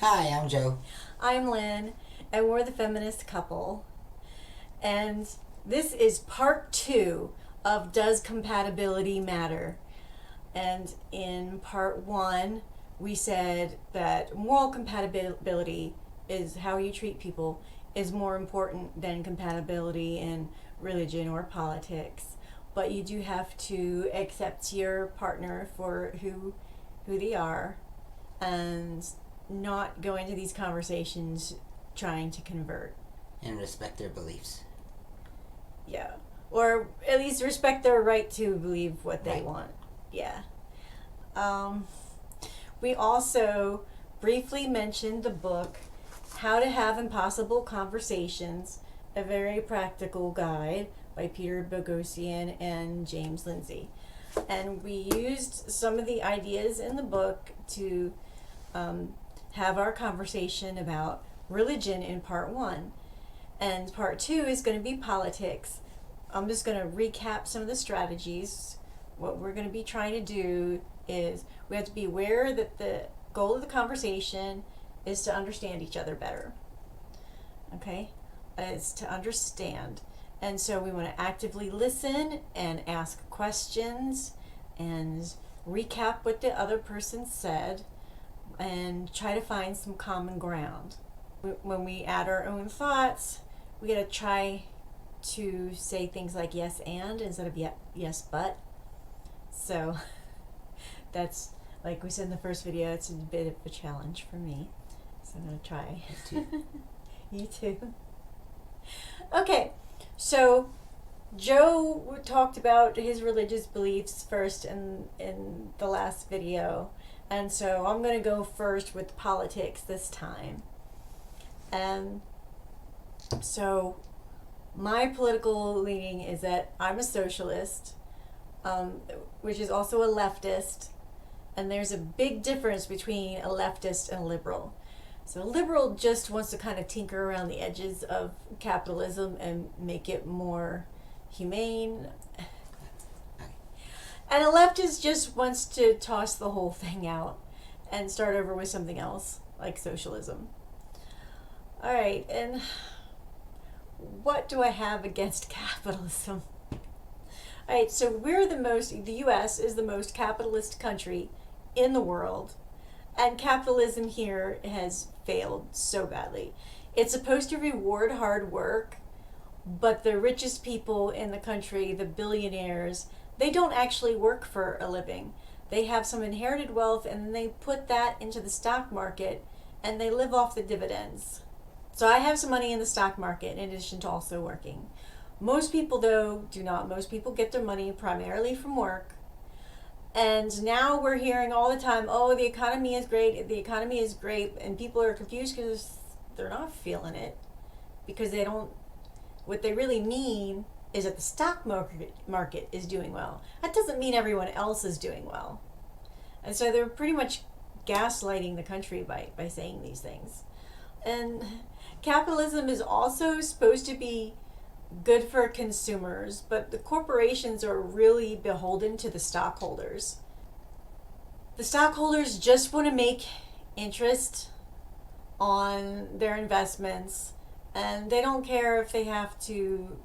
Hi, I'm Joe. I'm Lynn, and we're the feminist couple. And this is part 2 of Does Compatibility Matter? And in part 1, we said that moral compatibility is how you treat people is more important than compatibility in religion or politics. But you do have to accept your partner for who they are and not go into these conversations trying to convert. And respect their beliefs. Yeah. Or at least respect their right to believe what they Right. want. Yeah. Um, we also briefly mentioned the book How to Have Impossible Conversations, a very practical guide by Peter Boghossian and James Lindsay. And we used some of the ideas in the book to have our conversation about religion in part 1. And part 2 is going to be politics. I'm just going to recap some of the strategies. What we're going to be trying to do is we have to be aware that the goal of the conversation is to understand each other better. Okay? It's to understand. And so we want to actively listen and ask questions and recap what the other person said and try to find some common ground. When we add our own thoughts, we gotta try to say things like yes and instead of yes but. So that's, like we said in the first video, it's a bit of a challenge for me. So I'm gonna try. Me too. You too. Okay, so Joe talked about his religious beliefs first in the last video. And so I'm going to go first with politics this time. And so my political leaning is that I'm a socialist, which is also a leftist. And there's a big difference between a leftist and a liberal. So a liberal just wants to kind of tinker around the edges of capitalism and make it more humane. And a leftist just wants to toss the whole thing out and start over with something else, like socialism. All right, and what do I have against capitalism? All right, so the U.S. is the most capitalist country in the world, and capitalism here has failed so badly. It's supposed to reward hard work, but the richest people in the country, the billionaires, they don't actually work for a living. They have some inherited wealth and they put that into the stock market and they live off the dividends. So I have some money in the stock market in addition to also working. Most people, though, do not. Most people get their money primarily from work. And now we're hearing all the time, oh, the economy is great, the economy is great. And people are confused because they're not feeling it. Because they don't, what they really mean is that the stock market is doing well. That doesn't mean everyone else is doing well. And so they're pretty much gaslighting the country by saying these things. And capitalism is also supposed to be good for consumers, but the corporations are really beholden to the stockholders. The stockholders just want to make interest on their investments, and they don't care if they have to,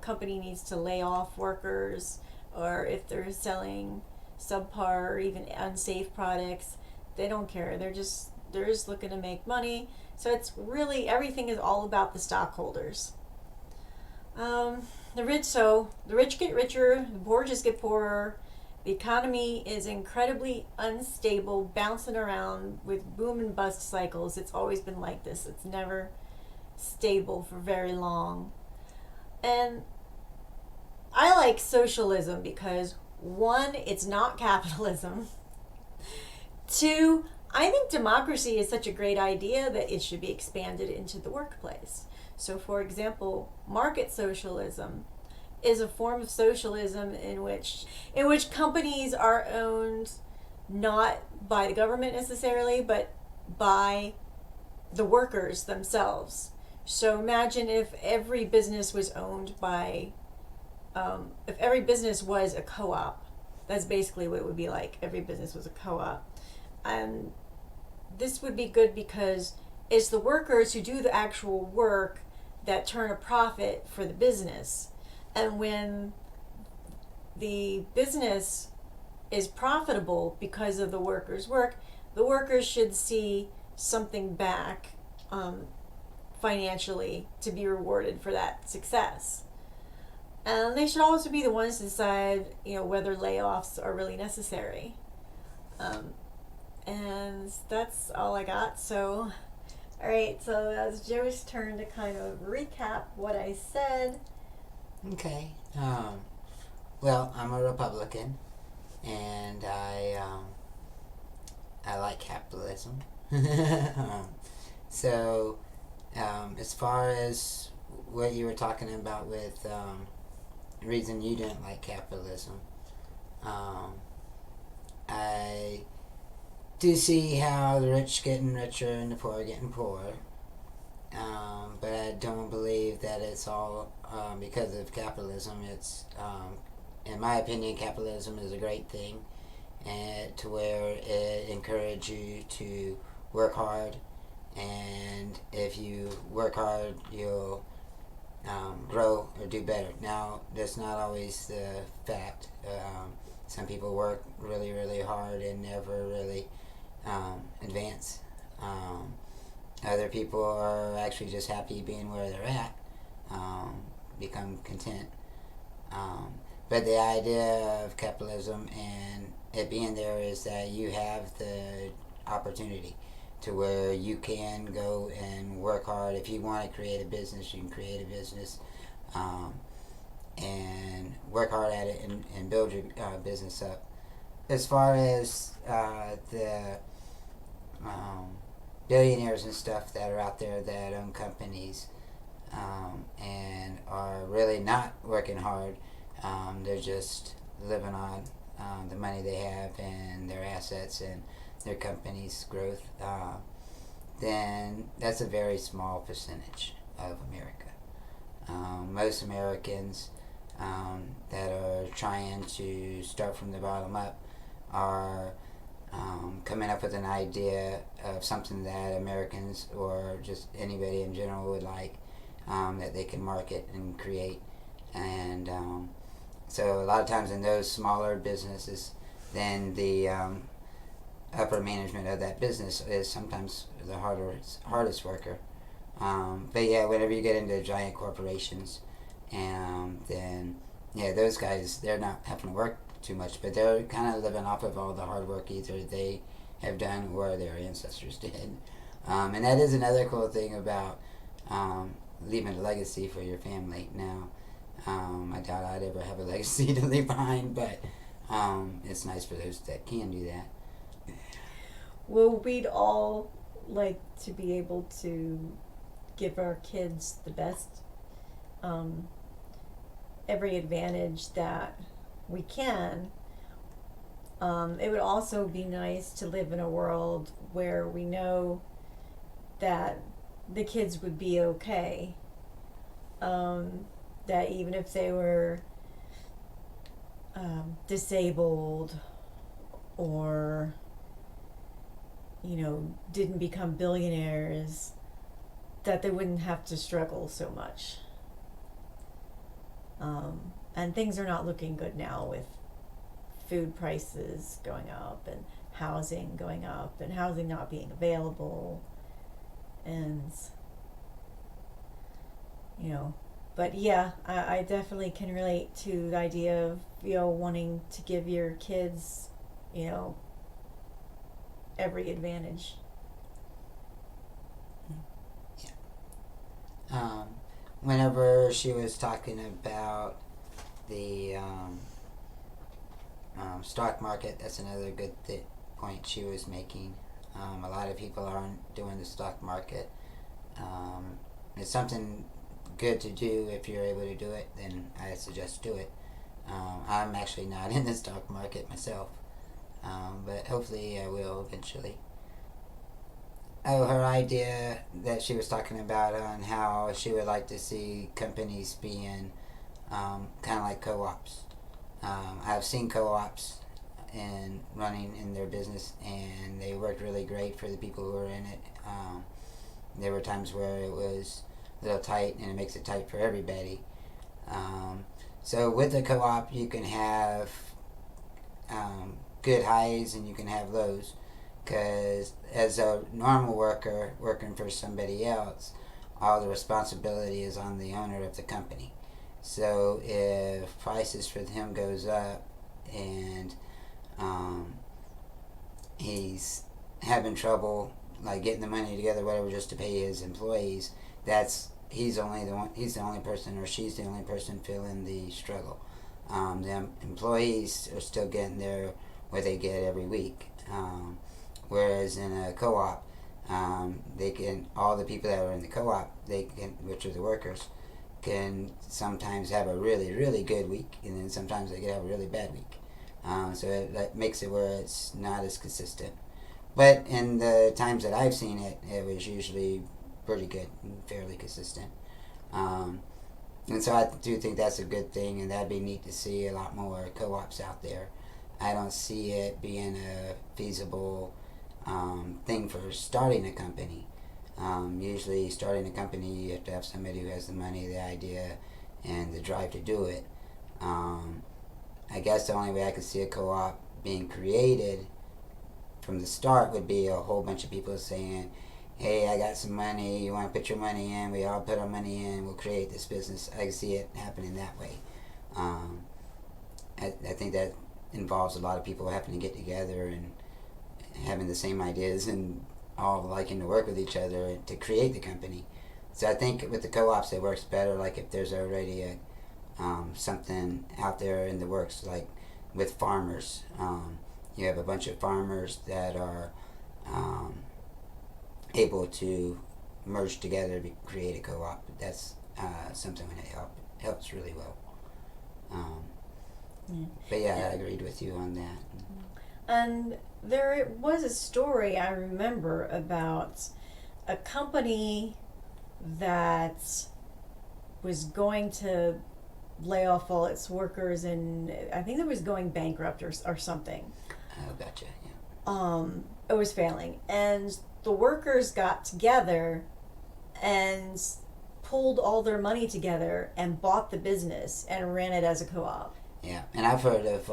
company needs to lay off workers or if they're selling subpar or even unsafe products. They don't care. They're just looking to make money. So it's really, everything is all about the stockholders. The rich get richer, the poor just get poorer. The economy is incredibly unstable, bouncing around with boom and bust cycles. It's always been like this. It's never stable for very long. And I like socialism because, one, it's not capitalism. Two, I think democracy is such a great idea that it should be expanded into the workplace. So, for example, market socialism is a form of socialism in which companies are owned not by the government necessarily, but by the workers themselves. So imagine if every business was owned by, if every business was a co-op. That's basically what it would be like. Every business was a co-op. And this would be good because it's the workers who do the actual work that turn a profit for the business. And when the business is profitable because of the workers' work, the workers should see something back financially to be rewarded for that success. And they should also be the ones to decide, whether layoffs are really necessary. And that's all I got. So, all right. So it's Joe's turn to kind of recap what I said. Okay. Well, I'm a Republican, and I like capitalism. So, as far as what you were talking about with the reason you didn't like capitalism, I do see how the rich getting richer and the poor getting poorer. But I don't believe that it's all because of capitalism. It's, in my opinion, capitalism is a great thing, and to where it encourages you to work hard, and if you work hard, you'll grow or do better. Now, that's not always the fact. Some people work really, really hard and never really advance. Other people are actually just happy being where they're at, become content. But the idea of capitalism and it being there is that you have the opportunity to where you can go and work hard. If you want to create a business, you can create a business and work hard at it and build your business up. As far as the billionaires and stuff that are out there that own companies and are really not working hard, they're just living on the money they have and their assets and their company's growth, then that's a very small percentage of America. Most Americans that are trying to start from the bottom up are coming up with an idea of something that Americans or just anybody in general would like, that they can market and create. And so a lot of times in those smaller businesses, then the upper management of that business is sometimes the hardest worker. But yeah, whenever you get into giant corporations, then yeah, those guys, they're not having to work too much, but they're kind of living off of all the hard work either they have done or their ancestors did. And that is another cool thing about leaving a legacy for your family. Now, I doubt I'd ever have a legacy to leave behind, but it's nice for those that can do that. Well, we'd all like to be able to give our kids the best, every advantage that we can. It would also be nice to live in a world where we know that the kids would be okay. That even if they were disabled or didn't become billionaires, that they wouldn't have to struggle so much. And things are not looking good now with food prices going up and housing going up and housing not being available. And, but yeah, I definitely can relate to the idea of, wanting to give your kids, every advantage. Whenever she was talking about the stock market, that's another good point she was making. A lot of people aren't doing the stock market. It's something good to do. If you're able to do it, then I suggest do it. I'm actually not in the stock market myself, but hopefully I will eventually. Oh, her idea that she was talking about on how she would like to see companies being kind of like co-ops. I've seen co-ops in running in their business, and they worked really great for the people who were in it. There were times where it was a little tight, and it makes it tight for everybody. So with a co-op, you can have good highs and you can have lows, because as a normal worker working for somebody else, all the responsibility is on the owner of the company. So if prices for him goes up and he's having trouble like getting the money together, whatever, just to pay his employees, he's the only person, or she's the only person feeling the struggle. The employees are still getting what they get every week. Whereas in a co-op, all the people that are in the co-op, which are the workers, can sometimes have a really, really good week, and then sometimes they can have a really bad week. So that makes it where it's not as consistent. But in the times that I've seen it, it was usually pretty good and fairly consistent. And so I do think that's a good thing, and that'd be neat to see a lot more co-ops out there. I don't see it being a feasible thing for starting a company. Usually starting a company, you have to have somebody who has the money, the idea, and the drive to do it. I guess the only way I could see a co-op being created from the start would be a whole bunch of people saying, hey, I got some money, you want to put your money in, we all put our money in, we'll create this business. I can see it happening that way. I think that involves a lot of people having to get together and having the same ideas and all liking to work with each other to create the company. So I think with the co-ops it works better, like if there's already something out there in the works, like with farmers. You have a bunch of farmers that are able to merge together to create a co-op. That's something that helps really well. But yeah, I agreed with you on that. And there was a story I remember about a company that was going to lay off all its workers, and I think it was going bankrupt or something. Oh, gotcha. Yeah. It was failing, and the workers got together and pulled all their money together and bought the business and ran it as a co-op. Yeah, and I've heard of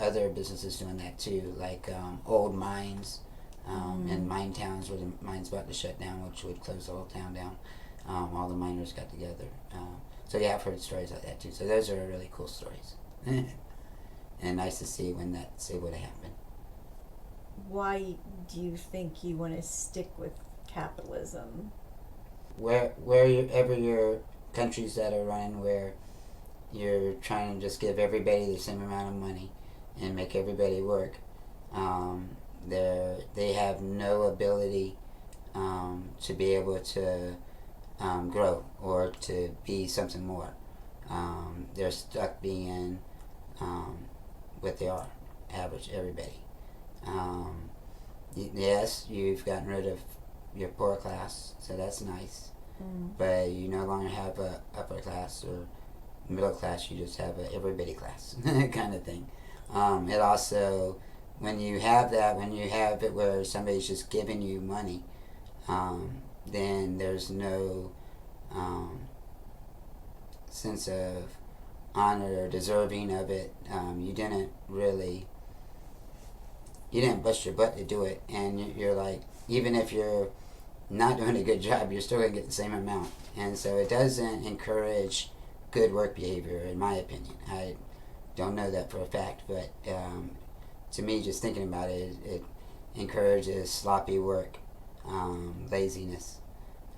other businesses doing that too, like old mines and mine towns where the mine's about to shut down, which would close the whole town down. All the miners got together. So yeah, I've heard stories like that too. So those are really cool stories. And nice to see when that's able to happen. Why do you think you want to stick with capitalism? Wherever your countries that are running where you're trying to just give everybody the same amount of money and make everybody work, they have no ability to be able to grow or to be something more. They're stuck being what they are, average, everybody. Yes, you've gotten rid of your poor class, so that's nice. But you no longer have a upper class or middle class, you just have a everybody class kind of thing. It also, when you have it where somebody's just giving you money, then there's no sense of honor or deserving of it. You didn't bust your butt to do it, and you're like, even if you're not doing a good job, you're still going to get the same amount. And so it doesn't encourage good work behavior, in my opinion. I don't know that for a fact, but to me, just thinking about it, it encourages sloppy work, laziness.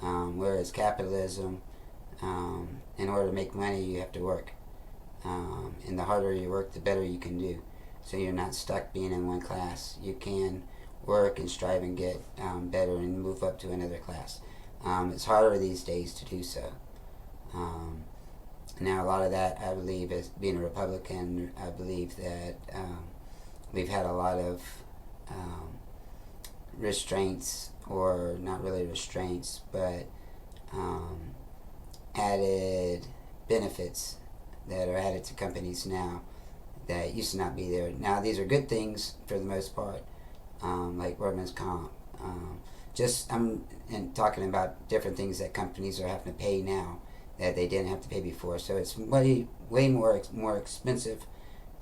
Whereas capitalism, in order to make money, you have to work. And the harder you work, the better you can do. So you're not stuck being in one class. You can work and strive and get better and move up to another class. It's harder these days to do so. Now, a lot of that, I believe, is being a Republican. I believe that we've had a lot of restraints, or not really restraints, but added benefits that are added to companies now that used to not be there. Now these are good things for the most part, like workman's comp. I'm talking about different things that companies are having to pay now that they didn't have to pay before. So it's way more expensive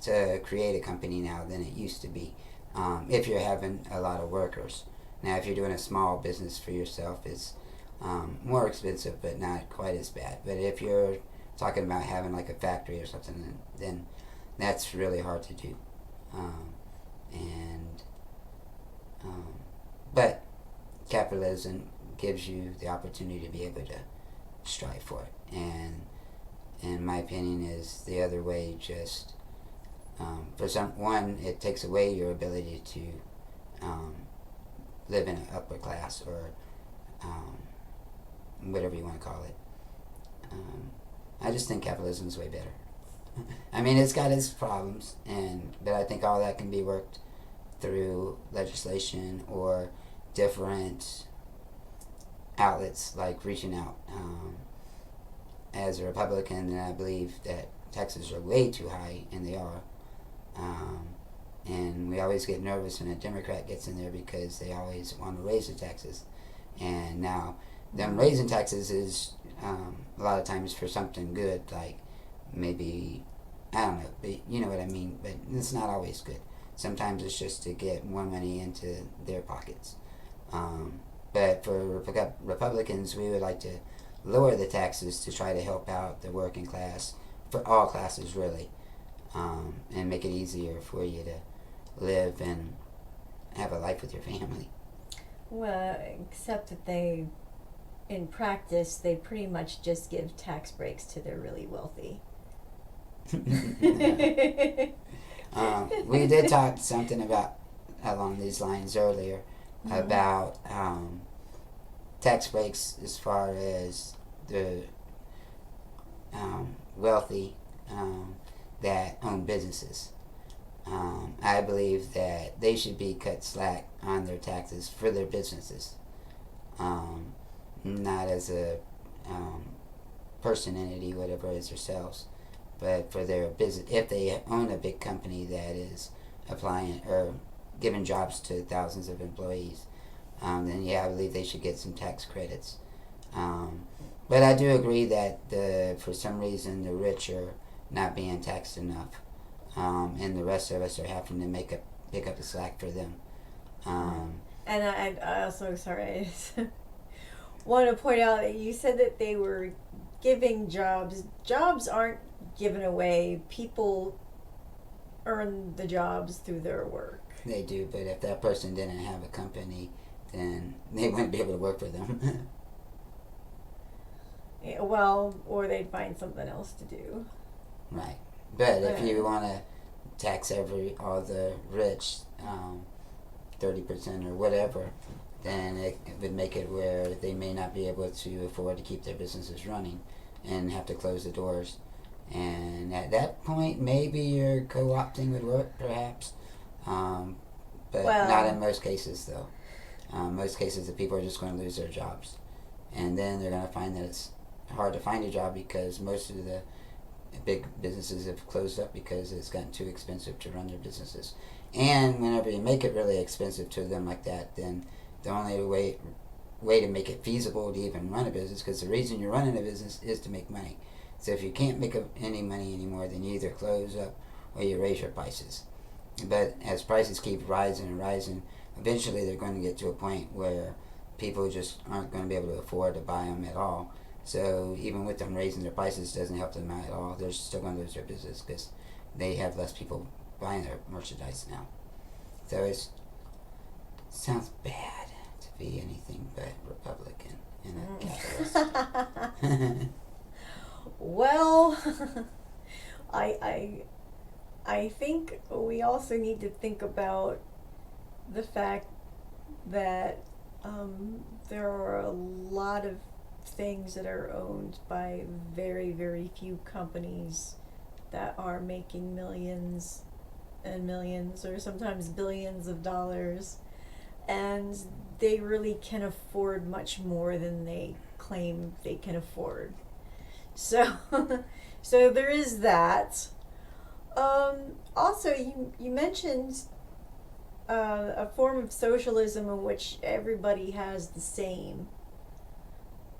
to create a company now than it used to be. If you're having a lot of workers. Now, if you're doing a small business for yourself, it's more expensive, but not quite as bad. But if you're talking about having like a factory or something, then that's really hard to do. And but capitalism gives you the opportunity to be able to strive for it. And my opinion is the other way just it takes away your ability to live in an upper class or whatever you want to call it. I just think capitalism is way better. I mean, it's got its problems, but I think all that can be worked through legislation or different outlets, like reaching out. As a Republican, I believe that taxes are way too high, and they are. And we always get nervous when a Democrat gets in there because they always want to raise the taxes. And now, them raising taxes is a lot of times for something good, like maybe, I don't know, but you know what I mean, but it's not always good. Sometimes it's just to get more money into their pockets. But for Republicans, we would like to lower the taxes to try to help out the working class, for all classes really, and make it easier for you to live and have a life with your family. Well, except that in practice, they pretty much just give tax breaks to the really wealthy. We did talk something about along these lines earlier, about tax breaks as far as the wealthy that own businesses. I believe that they should be cut slack on their taxes for their businesses, not as a person, entity, whatever, as themselves, but for their business. If they own a big company that is applying or giving jobs to thousands of employees, then yeah, I believe they should get some tax credits. But I do agree that for some reason the rich are not being taxed enough, and the rest of us are having to pick up the slack for them. And I also, sorry, I want to point out that you said that they were giving jobs. Jobs aren't given away. People earn the jobs through their work. They do, but if that person didn't have a company, then they wouldn't be able to work for them. Yeah, well, or they'd find something else to do. Right. But if you want to tax all the rich 30% or whatever, then it would make it where they may not be able to afford to keep their businesses running and have to close the doors. And at that point, maybe your co-opting would work, perhaps. But not in most cases, though. Most cases, the people are just going to lose their jobs. And then they're going to find that it's hard to find a job because most of the big businesses have closed up because it's gotten too expensive to run their businesses. And whenever you make it really expensive to them like that, then the only way to make it feasible to even run a business, because the reason you're running a business is to make money. So if you can't make any money anymore, then you either close up or you raise your prices. But as prices keep rising and rising, eventually they're going to get to a point where people just aren't going to be able to afford to buy them at all. So even with them raising their prices doesn't help them out at all. They're still going to lose their business because they have less people buying their merchandise now. So it sounds bad to be anything but Republican and a capitalist. Well, I think we also need to think about the fact that there are a lot of things that are owned by very, very few companies that are making millions and millions or sometimes billions of dollars, and they really can afford much more than they claim they can afford. So so there is that. Also, you mentioned a form of socialism in which everybody has the same,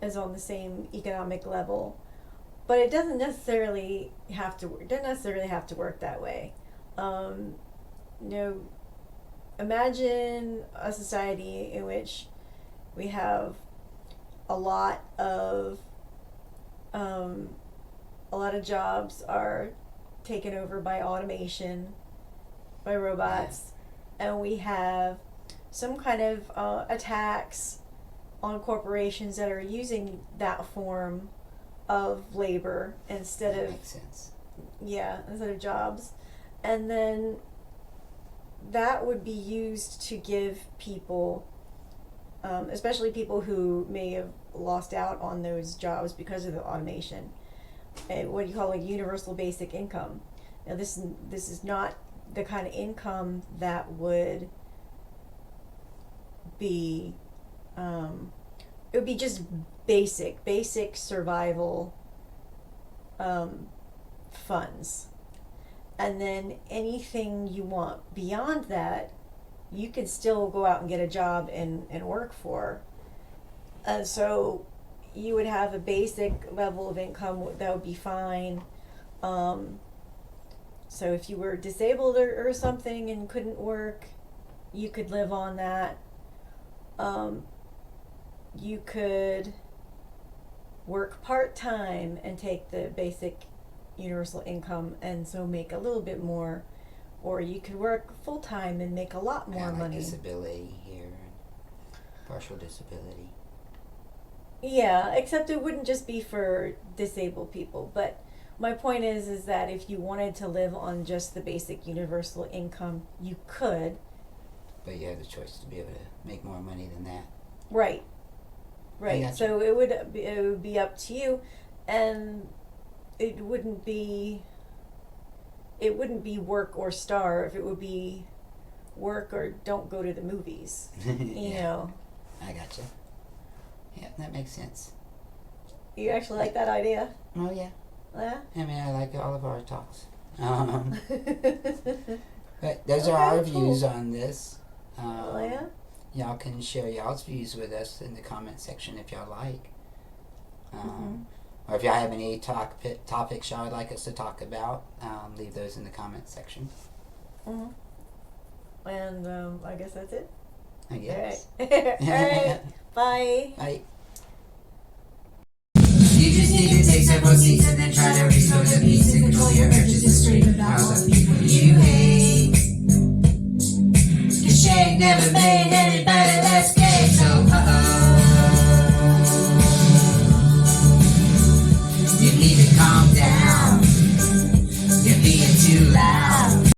is on the same economic level, but it doesn't necessarily have to. It doesn't necessarily have to work that way. You know, imagine a society in which we have a lot of jobs are taken over by automation, by robots, and we have some kind of a tax on corporations that are using that form of labor instead That of makes sense. instead of jobs, and then that would be used to give people, especially people who may have lost out on those jobs because of the automation, what do you call a universal basic income. Now this is not the kind of income that would be it would be just basic survival funds, and then anything you want beyond that you could still go out and get a job and work for. And so you would have a basic level of income that would be fine. So if you were disabled or something and couldn't work, you could live on that. You could work part-time and take the basic universal income and so make a little bit more, or you could work full-time and make a lot more Kinda like money. disability here, partial disability. Yeah, except it wouldn't just be for disabled people. But my point is that if you wanted to live on just the basic universal income, you could. But you have the choice to be able to make more money than that. Right. I Right. gotcha. So it would be up to you, and it wouldn't be work or starve. It would be work or don't go to the movies. You Yeah, know. I gotcha. Yeah, that makes sense. You actually like that idea? Oh yeah. Yeah. I mean, I like all of our talks. But those are Okay, our cool. views on this. Yeah. Y'all can share y'all's views with us in the comment section if y'all like. Or if y'all have any topics y'all would like us to talk about, leave those in the comment section. Mhm. And I guess that's it. I guess. All right. Bye. Bye. You just need to take several seats and then try to restore the peace and control your urges to scream about all the people you hate. 'Cause shake never made anybody less gay, so you need to calm down. You're being too loud.